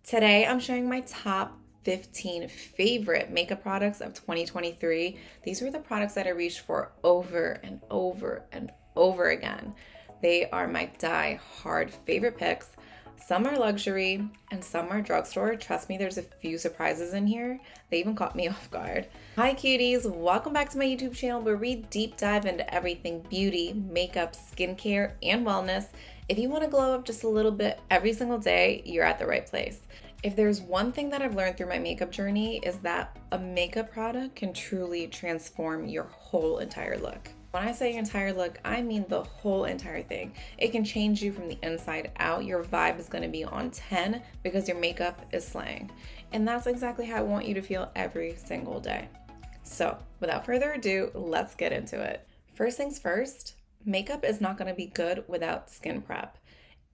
Today, I'm sharing my top 15 favorite makeup products of 2023. These were the products that I reached for over and over and over again. They are my die-hard favorite picks. Some are luxury and some are drugstore. Trust me, there's a few surprises in here. They even caught me off guard. Hi cuties, welcome back to my YouTube channel where we deep dive into everything beauty, makeup, skincare, and wellness. If you want to glow up just a little bit every single day, you're at the right place. If there's one thing that I've learned through my makeup journey is that a makeup product can truly transform your whole entire look. When I say entire look, I mean the whole entire thing. It can change you from the inside out. Your vibe is going to be on 10 because your makeup is slaying. And that's exactly how I want you to feel every single day. So, without further ado, let's get into it. First things first, makeup is not going to be good without skin prep.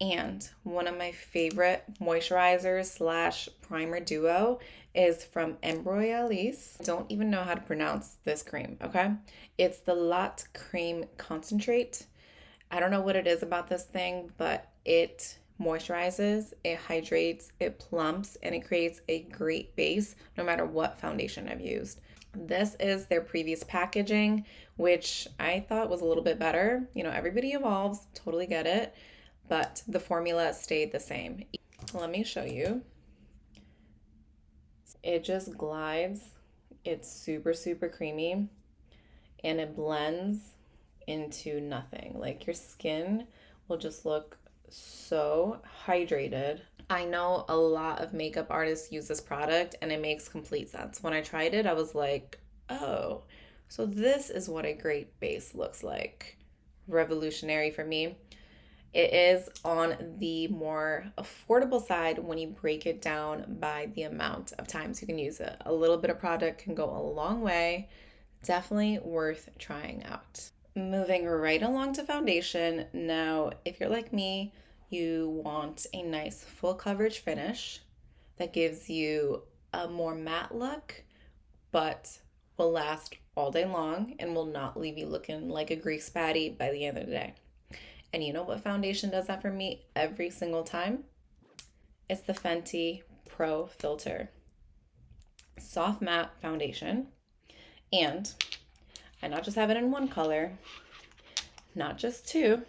And one of my favorite moisturizers slash primer duo is from Embroyalis. I don't even know how to pronounce this cream, okay? It's the Lot Cream Concentrate. I don't know what it is about this thing, but it moisturizes, it hydrates, it plumps, and it creates a great base no matter what foundation I've used. This is their previous packaging, which I thought was a little bit better. You know, everybody evolves, totally get it. But the formula stayed the same. Let me show you. It just glides. It's super, super creamy. And it blends into nothing. Like your skin will just look so hydrated. I know a lot of makeup artists use this product and it makes complete sense. When I tried it, I was like, oh, so this is what a great base looks like. Revolutionary for me. It is on the more affordable side when you break it down by the amount of times you can use it. A little bit of product can go a long way. Definitely worth trying out. Moving right along to foundation. Now, if you're like me, you want a nice full coverage finish that gives you a more matte look, but will last all day long and will not leave you looking like a grease patty by the end of the day. And you know what foundation does that for me every single time? It's the Fenty Pro Filter Soft Matte Foundation. And I not just have it in one color, not just two,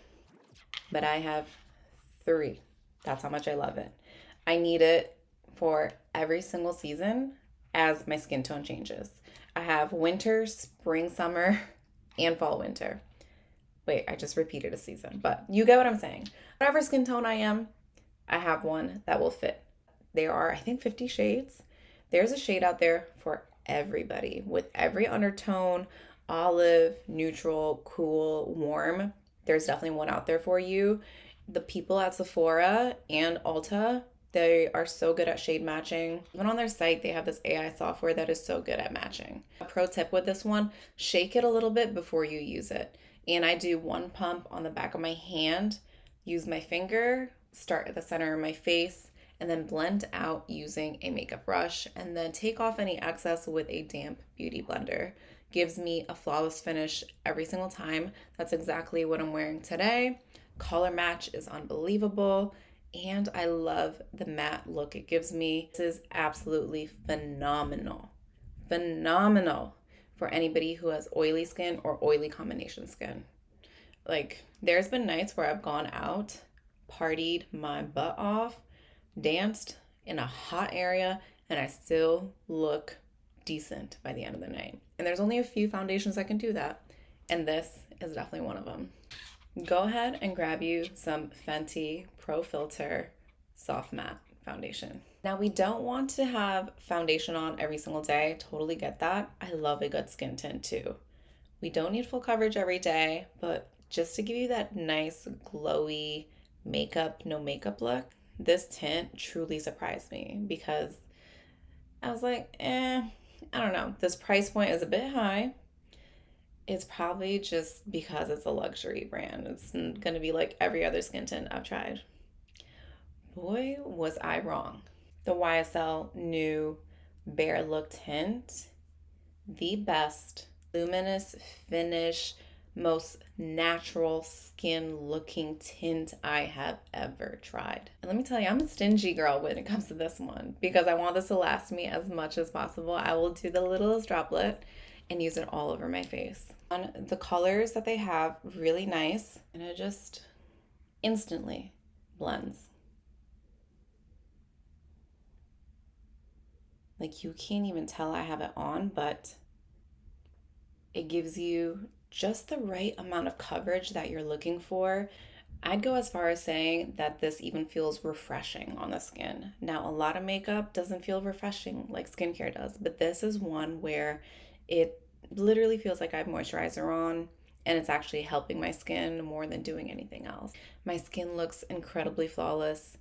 but I have three. That's how much I love it. I need it for every single season as my skin tone changes. I have winter, spring, summer, and fall, winter. Wait, I just repeated a season, but you get what I'm saying. Whatever skin tone I am, I have one that will fit. There are, I think, 50 shades. There's a shade out there for everybody with every undertone, olive, neutral, cool, warm. There's definitely one out there for you. The people at Sephora and Ulta, they are so good at shade matching. Even on their site, they have this AI software that is so good at matching. A pro tip with this one, shake it a little bit before you use it. And I do one pump on the back of my hand, use my finger, start at the center of my face, and then blend out using a makeup brush, and then take off any excess with a damp beauty blender. Gives me a flawless finish every single time. That's exactly what I'm wearing today. Color match is unbelievable, and I love the matte look it gives me. This is absolutely phenomenal. Phenomenal for anybody who has oily skin or oily combination skin. Like, there's been nights where I've gone out, partied my butt off, danced in a hot area, and I still look decent by the end of the night. And there's only a few foundations that can do that, and this is definitely one of them. Go ahead and grab you some Fenty Pro Filter Soft Matte Foundation. Now, we don't want to have foundation on every single day. Totally get that. I love a good skin tint too. We don't need full coverage every day, but just to give you that nice glowy makeup, no makeup look, this tint truly surprised me because I was like, I don't know. This price point is a bit high. It's probably just because it's a luxury brand. It's going to be like every other skin tint I've tried. Boy, was I wrong. The YSL new Bare Look Tint, the best luminous finish, most natural skin looking tint I have ever tried. And let me tell you, I'm a stingy girl when it comes to this one because I want this to last me as much as possible. I will do the littlest droplet and use it all over my face. On the colors that they have, really nice, and it just instantly blends. Like, you can't even tell I have it on, but it gives you just the right amount of coverage that you're looking for. I'd go as far as saying that this even feels refreshing on the skin. Now, a lot of makeup doesn't feel refreshing like skincare does, but this is one where it literally feels like I have moisturizer on and it's actually helping my skin more than doing anything else. My skin looks incredibly flawless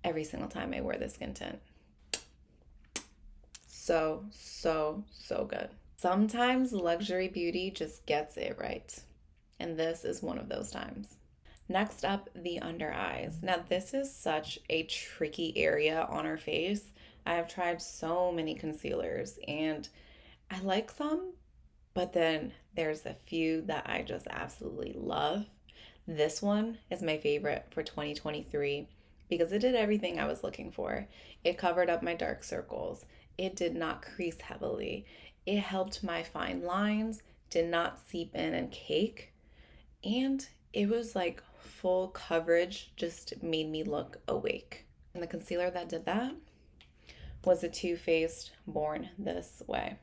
every single time I wear this skin tint. So, so, so good. Sometimes luxury beauty just gets it right. And this is one of those times. Next up, the under eyes. Now, this is such a tricky area on our face. I have tried so many concealers and I like some, but then there's a few that I just absolutely love. This one is my favorite for 2023 because it did everything I was looking for. It covered up my dark circles. It did not crease heavily. It helped my fine lines, did not seep in and cake. And it was like full coverage, just made me look awake. And the concealer that did that was the Too Faced Born This Way.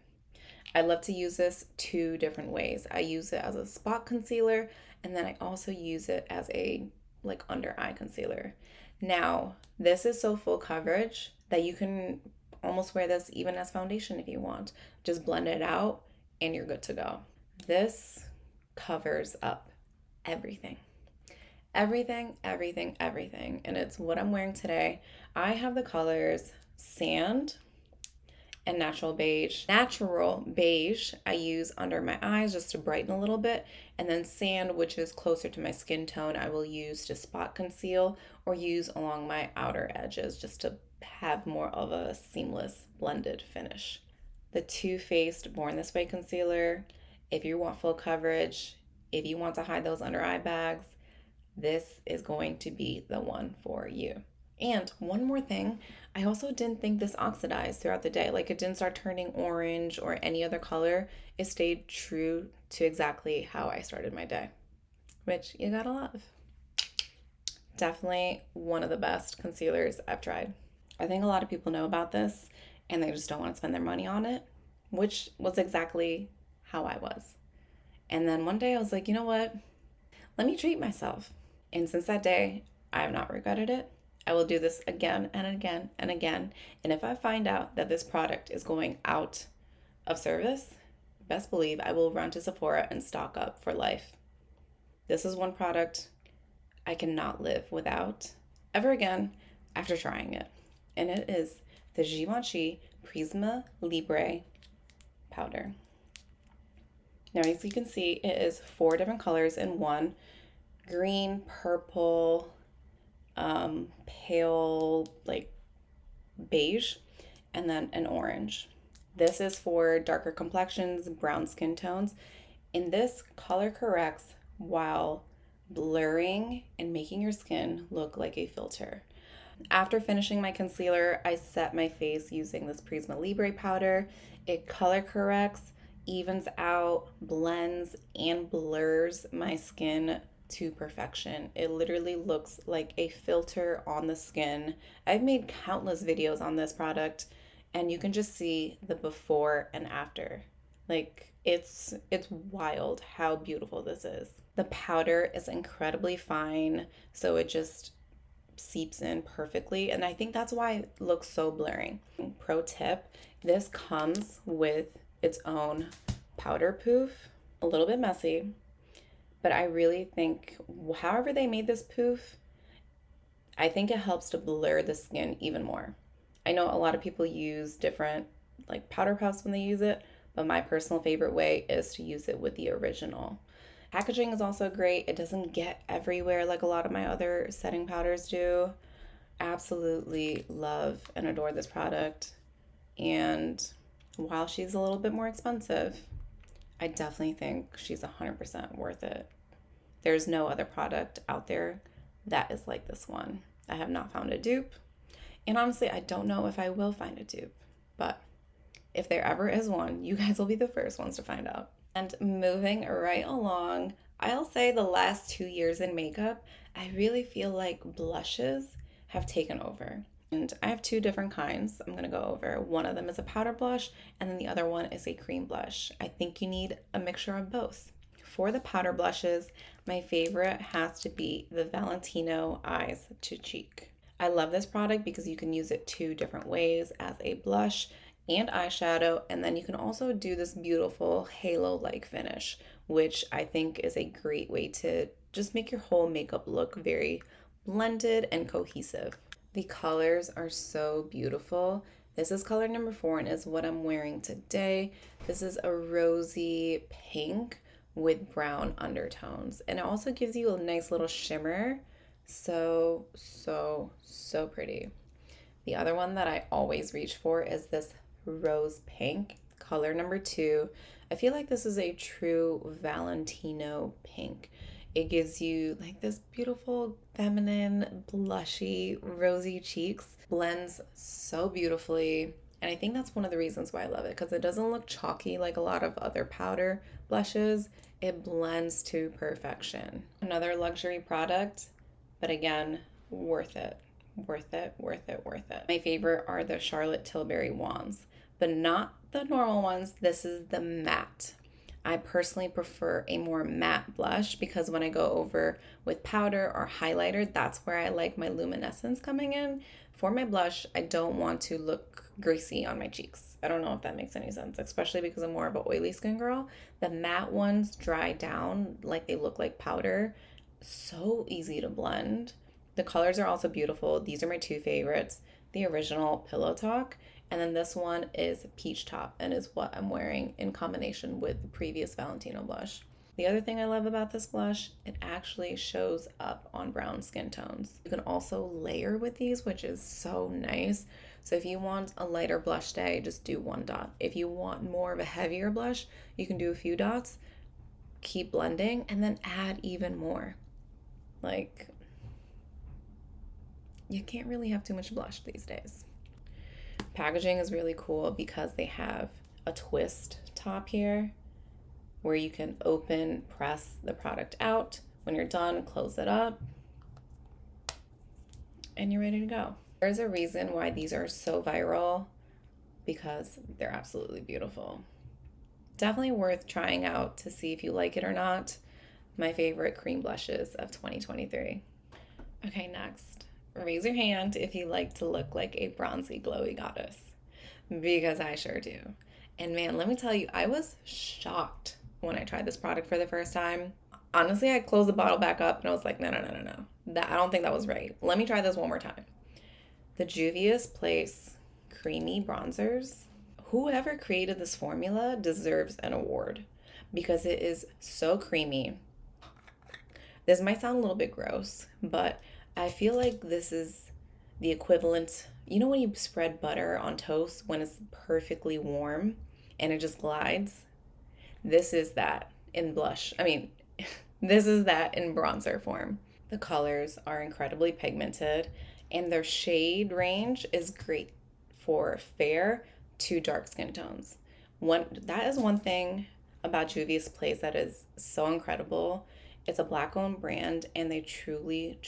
I love to use this two different ways. I use it as a spot concealer, and then I also use it as a like under eye concealer. Now, this is so full coverage that you can almost wear this even as foundation if you want. Just blend it out and you're good to go. This covers up everything. Everything, everything, everything. And it's what I'm wearing today. I have the colors Sand and Natural Beige. Natural Beige I use under my eyes just to brighten a little bit. And then Sand, which is closer to my skin tone, I will use to spot conceal or use along my outer edges just to have more of a seamless blended finish. The Too Faced Born This Way concealer, if you want full coverage, if you want to hide those under eye bags, this is going to be the one for you. And one more thing, I also didn't think this oxidized throughout the day. Like, it didn't start turning orange or any other color. It stayed true to exactly how I started my day, which you gotta love. Definitely one of the best concealers I've tried. I think a lot of people know about this and they just don't want to spend their money on it, which was exactly how I was. And then one day I was like, you know what? Let me treat myself. And since that day, I have not regretted it. I will do this again and again and again. And if I find out that this product is going out of service, best believe I will run to Sephora and stock up for life. This is one product I cannot live without ever again after trying it. And it is the Givenchy Prisma Libre powder. Now, as you can see, it is 4 different colors in one: green, purple, pale, like beige, and then an orange. This is for darker complexions, brown skin tones. And this color corrects while blurring and making your skin look like a filter. After finishing my concealer, I set my face using this Prisma Libre powder. It color corrects, evens out, blends, and blurs my skin to perfection. It literally looks like a filter on the skin. I've made countless videos on this product, and you can just see the before and after. Like, it's wild how beautiful this is. The powder is incredibly fine, so it just seeps in perfectly, and I think that's why it looks so blurry. Pro tip, this comes with its own powder poof. A little bit messy, but I really think however they made this poof, I think it helps to blur the skin even more. I know a lot of people use different like powder puffs when they use it, but my personal favorite way is to use it with the original. Packaging is also great. It doesn't get everywhere like a lot of my other setting powders do. Absolutely love and adore this product. And while she's a little bit more expensive, I definitely think she's 100% worth it. There's no other product out there that is like this one. I have not found a dupe. And honestly, I don't know if I will find a dupe. But if there ever is one, you guys will be the first ones to find out. And moving right along, I'll say the last 2 years in makeup, I really feel like blushes have taken over. And I have two different kinds I'm going to go over. One of them is a powder blush, and then the other one is a cream blush. I think you need a mixture of both. For the powder blushes, my favorite has to be the Valentino Eyes to Cheek. I love this product because you can use it two different ways as a blush and eyeshadow, and then you can also do this beautiful halo-like finish, which I think is a great way to just make your whole makeup look very blended and cohesive. The colors are so beautiful. This is color number 4 and is what I'm wearing today. This is a rosy pink with brown undertones, and it also gives you a nice little shimmer. So pretty. The other one that I always reach for is this rose pink, color number 2. I feel like this is a true Valentino pink. It gives you like this beautiful feminine, blushy, rosy cheeks. Blends so beautifully. And I think that's one of the reasons why I love it, because it doesn't look chalky like a lot of other powder blushes. It blends to perfection. Another luxury product, but again, worth it. Worth it, worth it, worth it. My favorite are the Charlotte Tilbury wands, but not the normal ones. This is the matte. I personally prefer a more matte blush because when I go over with powder or highlighter, that's where I like my luminescence coming in. For my blush, I don't want to look greasy on my cheeks. I don't know if that makes any sense, especially because I'm more of an oily skin girl. The matte ones dry down like they look like powder. So easy to blend. The colors are also beautiful. These are my two favorites. The original Pillow Talk, and then this one is Peach Top and is what I'm wearing in combination with the previous Valentino blush. The other thing I love about this blush, it actually shows up on brown skin tones. You can also layer with these, which is so nice. So if you want a lighter blush day, just do one dot. If you want more of a heavier blush, you can do a few dots, keep blending, and then add even more. Like, you can't really have too much blush these days. Packaging is really cool because they have a twist top here where you can open, press the product out. When you're done, close it up, and you're ready to go. There's a reason why these are so viral, because they're absolutely beautiful. Definitely worth trying out to see if you like it or not. My favorite cream blushes of 2023. Okay, next. Raise your hand if you like to look like a bronzy, glowy goddess, because I sure do. And man, let me tell you, I was shocked when I tried this product for the first time. Honestly, I closed the bottle back up and I was like, no. I don't think that was right. Let me try this one more time. The Juvia's Place Creamy Bronzers. Whoever created this formula deserves an award because it is so creamy. This might sound a little bit gross, but I feel like this is the equivalent. You know when you spread butter on toast when it's perfectly warm and it just glides? This is that in blush. This is that in bronzer form. The colors are incredibly pigmented and their shade range is great for fair to dark skin tones. That is one thing about Juvia's Place that is so incredible. It's a Black-owned brand, and they truly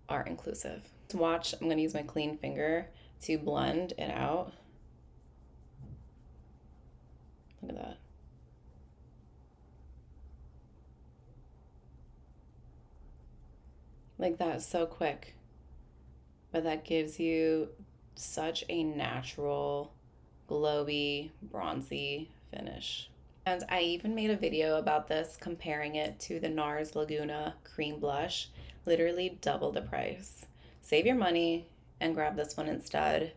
are inclusive. To watch, I'm going to use my clean finger to blend it out. Look at that. Like, that's so quick. But that gives you such a natural, glowy, bronzy finish. And I even made a video about this, comparing it to the NARS Laguna cream blush. Literally double the price. Save your money and grab this one instead.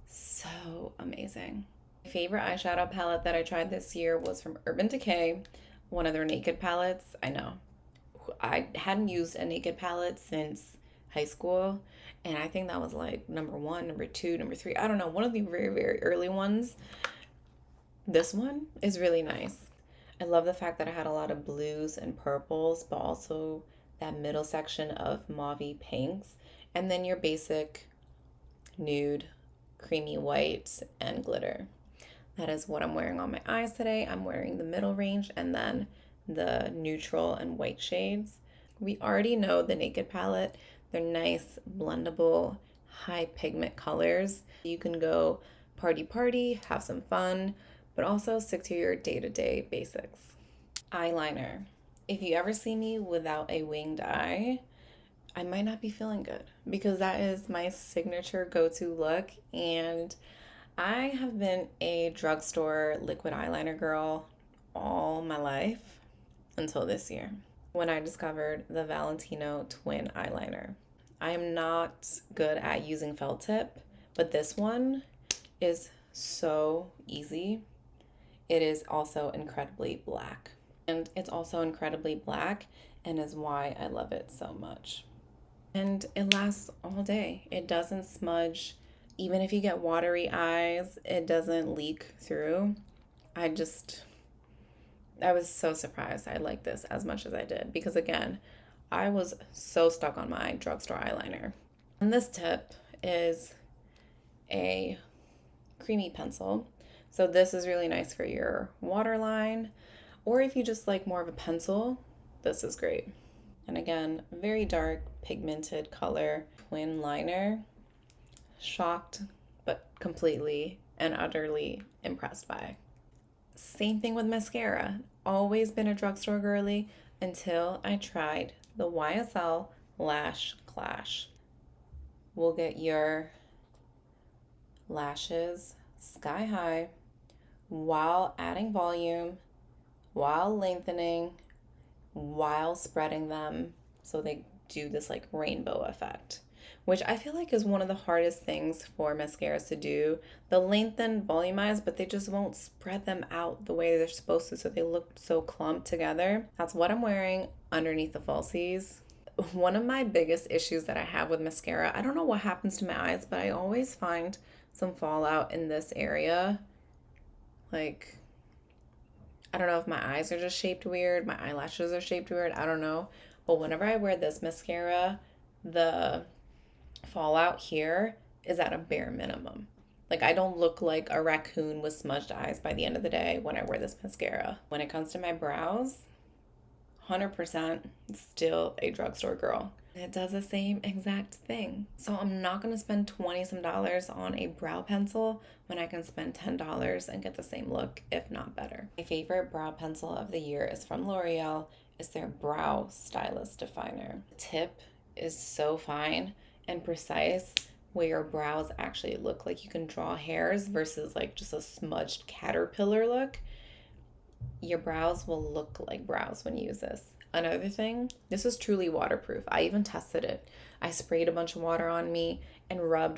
So amazing. My favorite eyeshadow palette that I tried this year was from Urban Decay, one of their Naked palettes. I know. I hadn't used a Naked palette since high school, and I think that was like number 1, number 2, number 3. I don't know, one of the very, very early ones. This one is really nice. I love the fact that I had a lot of blues and purples, but also that middle section of mauvey pinks, and then your basic nude, creamy whites, and glitter. That is what I'm wearing on my eyes today. I'm wearing the middle range and then the neutral and white shades. We already know the Naked palette. They're nice, blendable, high pigment colors. You can go party party, have some fun, but also stick to your day-to-day basics. Eyeliner. If you ever see me without a winged eye, I might not be feeling good because that is my signature go-to look, and I have been a drugstore liquid eyeliner girl all my life until this year when I discovered the Valentino twin eyeliner. I am not good at using felt tip, but this one is so easy. It is also incredibly black. And it's also incredibly black and is why I love it so much. And it lasts all day. It doesn't smudge. Even if you get watery eyes, it doesn't leak through. I just, I was so surprised I liked this as much as I did because, again, I was so stuck on my drugstore eyeliner. And this tip is a creamy pencil. So this is really nice for your waterline, or if you just like more of a pencil, this is great. And again, very dark pigmented color, twin liner. Shocked, but completely and utterly impressed by. Same thing with mascara. Always been a drugstore girly until I tried the YSL Lash Clash. Will get your lashes sky high while adding volume, while lengthening, while spreading them so they do this like rainbow effect, which I feel like is one of the hardest things for mascaras to do. They'll lengthen, volumize, but they just won't spread them out the way they're supposed to, so they look so clumped together. That's what I'm wearing underneath the falsies. One of my biggest issues that I have with mascara, I don't know what happens to my eyes, but I always find some fallout in this area. Like, I don't know if my eyes are just shaped weird, my eyelashes are shaped weird, I don't know. But whenever I wear this mascara, the fallout here is at a bare minimum. Like, I don't look like a raccoon with smudged eyes by the end of the day when I wear this mascara. When it comes to my brows, 100% still a drugstore girl. It does the same exact thing. So I'm not going to spend 20 some dollars on a brow pencil when I can spend $10 and get the same look, if not better. My favorite brow pencil of the year is from L'Oreal. It's their Brow Stylist Definer. The tip is so fine and precise where your brows actually look like you can draw hairs versus like just a smudged caterpillar look. Your brows will look like brows when you use this. Another thing, this is truly waterproof. I even tested it. I sprayed a bunch of water on me and rubbed.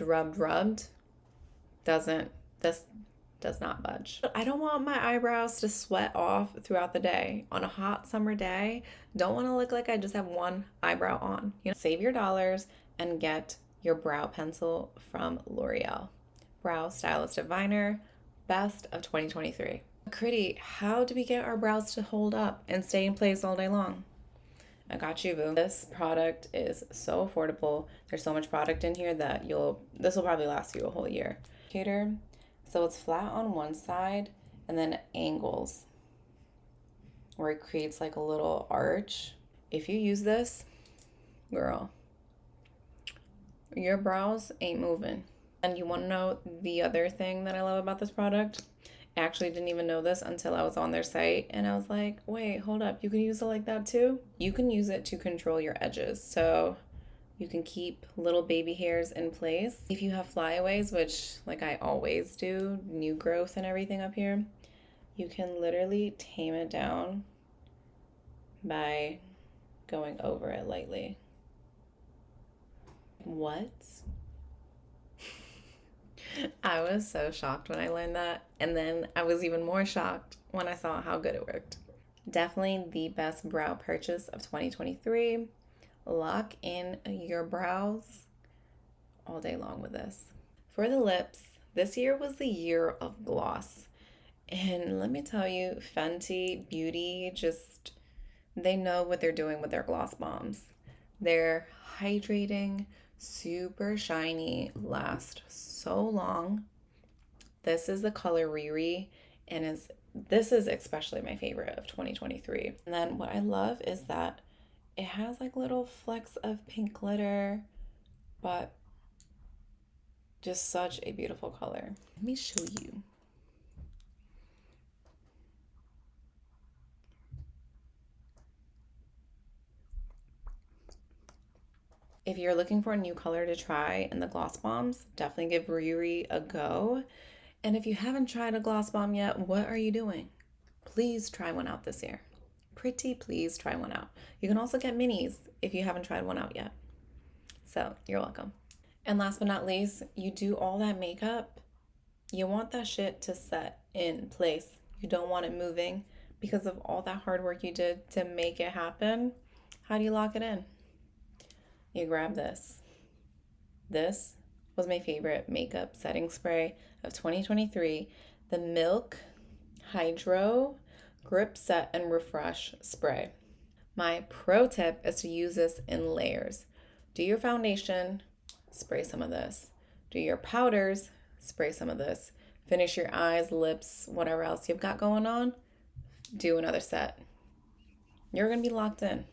This does not budge. I don't want my eyebrows to sweat off throughout the day. On a hot summer day, don't want to look like I just have one eyebrow on. You know, save your dollars and get your brow pencil from L'Oreal. Brow Stylist Definer, best of 2023. Krity, how do we get our brows to hold up and stay in place all day long? I got you, boo. This product is so affordable. There's so much product in here that this will probably last you a whole year. So it's flat on one side and then it angles where it creates like a little arch. If you use this, girl, your brows ain't moving. And you want to know the other thing that I love about this product? I actually didn't even know this until I was on their site, and I was like, wait, hold up, you can use it like that too? You can use it to control your edges, so you can keep little baby hairs in place. If you have flyaways, which like I always do, new growth and everything up here, you can literally tame it down by going over it lightly. What? I was so shocked when I learned that, and then I was even more shocked when I saw how good it worked. Definitely the best brow purchase of 2023. Lock in your brows all day long with this. For the lips, this year was the year of gloss, And let me tell you, Fenty Beauty just, they know what they're doing with their gloss bombs. They're hydrating, super shiny, last so long. This is the color Riri, and this is especially my favorite of 2023. And then what I love is that it has like little flecks of pink glitter, but just such a beautiful color. Let me show you. If you're looking for a new color to try in the gloss bombs, definitely give Riri a go. And if you haven't tried a gloss bomb yet, what are you doing? Please try one out this year. Pretty please try one out. You can also get minis if you haven't tried one out yet. So you're welcome. And last but not least, you do all that makeup. You want that shit to set in place. You don't want it moving because of all that hard work you did to make it happen. How do you lock it in? You grab this. This was my favorite makeup setting spray of 2023, the Milk Hydro Grip Set and Refresh Spray. My pro tip is to use this in layers. Do your foundation, spray some of this. Do your powders, spray some of this. Finish your eyes, lips, whatever else you've got going on, do another set. You're going to be locked in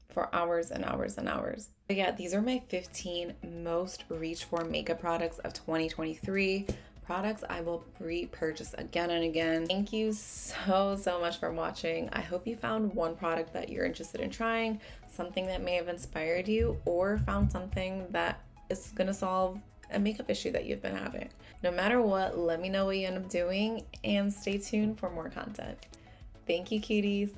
for hours and hours and hours. But yeah, these are my 15 most reached for makeup products of 2023. Products I will repurchase again and again. Thank you so much for watching. I hope you found one product that you're interested in trying, something that may have inspired you, or found something that is gonna solve a makeup issue that you've been having. No matter what, let me know what you end up doing and stay tuned for more content. Thank you, cuties.